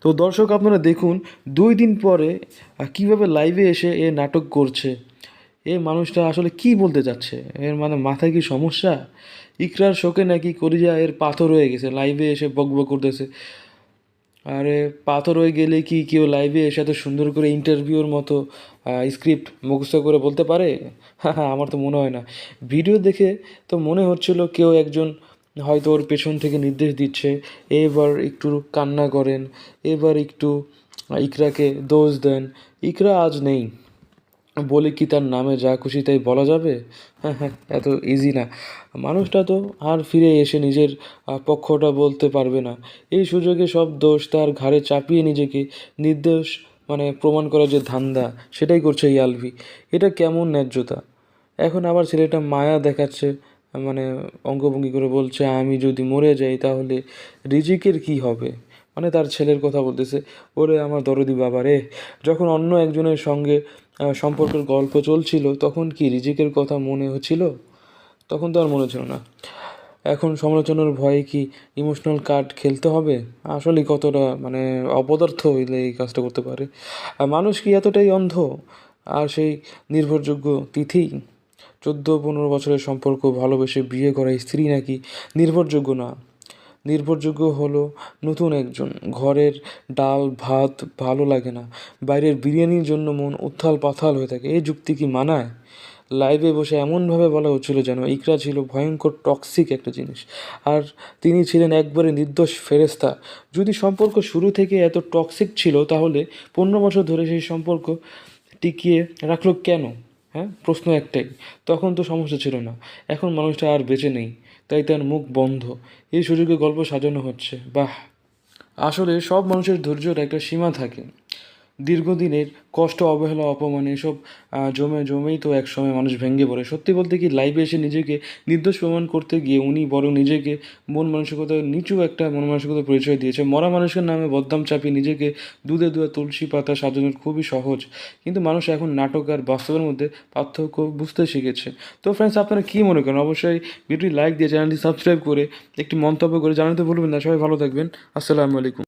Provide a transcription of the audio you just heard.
তো দর্শক আপনারা দেখুন 2 দিন পরে কীভাবে লাইভে এসে এ নাটক করছে। এ মানুষটা আসলে কি বলতে চাচ্ছে? এর মানে মাথায় কি সমস্যা? ইকরার শোকে নাকি কলিজা এর পাথর হয়ে গেছে, লাইভে এসে বকবক করতেছে। আরে পাথর হয়ে গেলে কি কেউ লাইভে এসে এত সুন্দর করে ইন্টারভিউর মতো স্ক্রিপ্ট মুখস্থ করে বলতে পারে? হ্যাঁ হ্যাঁ, আমার তো মনে হয় না। ভিডিও দেখে তো মনে হচ্ছিল কেউ একজন হয়তো ওর পেছন থেকে নির্দেশ দিচ্ছে, এবার একটু কান্না করেন, এবার একটু ইকরাকে দোষ দেন। ইকরা আজ নেই বলে কি তার নামে যা খুশি তাই বলা যাবে? হ্যাঁ হ্যাঁ, এত ইজি না। মানুষটা তো আর ফিরে এসে নিজের পক্ষটা বলতে পারবে না। এই সুযোগে সব দোষ তার ঘাড়ে চাপিয়ে নিজেকে নির্দোষ প্রমাণ করার যে ধান্দা, সেটাই করছে এই আলভি। এটা কেমন ন্যায্যতা? এখন আবার ছেলেটা মায়া দেখাচ্ছে, মানে অঙ্গভঙ্গি করে বলছে আমি যদি মরে যাই তাহলে রিজিকের কি হবে? তার ছেলের কথা বলতেছে। ওরে আমার দরদি বাবা রে! যখন অন্য একজনের সঙ্গে সম্পর্কের গল্প চলছিল তখন কি রিজিকের কথা মনে হচ্ছিল? তখন তো আর মনে ছিল না। এখন সমালোচনার ভয়ে কি ইমোশনাল কার্ড খেলতে হবে? আসলেই কতটা অপদার্থ হইলে এই কাজটা করতে পারে? আর মানুষ কি এতটাই অন্ধ? আর সেই নির্ভরযোগ্য তিথি, 14-15 বছরের সম্পর্ক ভালোবেসে বিয়ে করা স্ত্রী নাকি নির্ভরযোগ্য না? নির্ভরযোগ্য হলো নতুন একজন। ঘরের ডাল ভাত ভালো লাগে না, বাইরের বিরিয়ানির জন্য মন উত্থাল পাথাল হয়ে থাকে। এই যুক্তি কি মানায়? লাইভে বসে এমনভাবে বলা হচ্ছিল যেন ইকরা ছিল ভয়ঙ্কর টক্সিক একটা জিনিস, আর তিনি ছিলেন একবারে নির্দোষ ফেরেস্তা। যদি সম্পর্ক শুরু থেকে এত টক্সিক ছিল তাহলে 15 বছর ধরে সেই সম্পর্ক টিকিয়ে রাখলো কেন? হ্যাঁ, প্রশ্ন একটাই। তখন তো সমস্যা ছিল না, এখন মানুষটা আর বেঁচে নেই, তাই তার মুখ বন্ধ। এই সুযোগে গল্প সাজানো হচ্ছে। বাহ! আসলে সব মানুষের ধৈর্যের একটা সীমা থাকে। দীর্ঘদিনের কষ্ট, অবহেলা, অপমান এসব জমেই তো একসময় মানুষ ভেঙে পড়ে। সত্যি বলতে কি, লাইভে এসে নিজেকে নির্দোষ প্রমাণ করতে গিয়ে উনি বরং নিজেকে নিচু একটা মন মানসিকতার পরিচয় দিয়েছে। মরা মানুষের নামে বদনাম চাপিয়ে নিজেকে দুধে দুয়া তুলসী পাতা সাজানো খুবই সহজ। কিন্তু মানুষ এখন নাটক আর বাস্তবের মধ্যে পার্থক্য বুঝতে শিখেছে। তো ফ্রেন্ডস, আপনারা কী মনে করেন? অবশ্যই ভিডিওটি লাইক দিয়ে চ্যানেলটি সাবস্ক্রাইব করে একটি মন্তব্য করে জানাতে ভুলবেন না। সবাই ভালো থাকবেন। আসসালামু আলাইকুম।